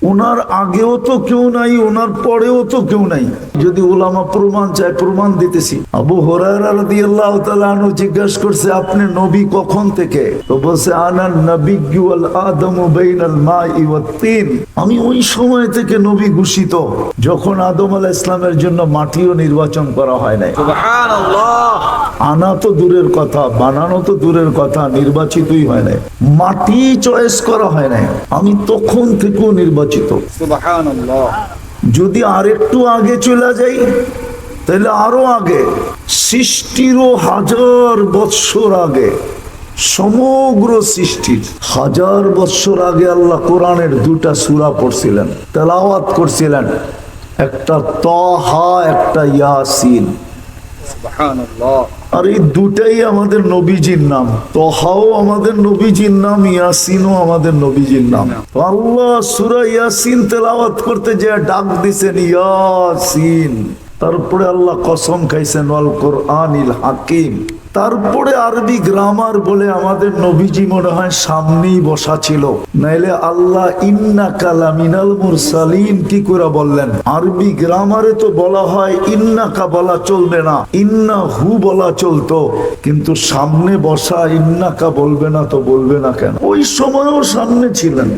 ওনার আগেও তো কেউ নাই, ওনার পরেও তো কেউ নাই। যদি উলামা প্রমাণ চায়, প্রমাণ দিতেছি। আবু হুরায়রা রাদিয়াল্লাহু তাআলা আনহু জিজ্ঞাসা করছে, আপনি নবী কখন থেকে? তো বলছে, আনান নাবিয়্যু ওয়াল আদমু বাইনাল মাই ওয়াত তিন। আমি ওই সময় থেকে নবী ঘোষিত যখন আদম আলাইহিস সালামের জন্য মাটিও নির্বাচন করা হয় নাই। সুবহানাল্লাহ। আনা তো দূরের কথা, বানানো তো দূরের কথা, নির্বাচিতই হয় নাই। মাটি চয়েস করা হয় নাই, আমি তখন থেকেও নির্বাচিত। সুবহানাল্লাহ। যদি আরেকটু আগে চলে যাই তাহলে আরো আগে, সৃষ্টিরও 1000 বৎসর আগে, সমগ্র সৃষ্টির 1000 বৎসর আগে আল্লাহ কোরআনের 2টা সূরা পড়ছিলেন, তেলাওয়াত করছিলেন। একটা তাহা, একটা ইয়াসিন। সুবহানাল্লাহ। আর এই দুটাই আমাদের নবীজির নাম। তহাও আমাদের নবীজির নাম, ইয়াসিনও আমাদের নবীজির নাম। তো আল্লাহ সূরা ইয়াসিন তেলাওয়াত করতে যে ডাক দিছেন, ইয়াসিন। তারপরে আল্লাহ কসম খাইছেন, ওয়াল কোরআনিল হাকিম। তারপরে আরবি গ্রামার বলে আমাদের নবীজি মনে হয় সামনেই বসা ছিল, নাইলে আল্লাহ ইন্নাকা লামিনাল মুরসালিন কি করে বললেন? আরবি গ্রামারে তো বলা হয় ইন্নাকা বলা চলবে না, ইন্নাহু বলা চলতো, কিন্তু সামনে বসা ইন্নাকা বলবে না, তো বলবে না কেন? ওই সময়ও সামনে ছিলেন।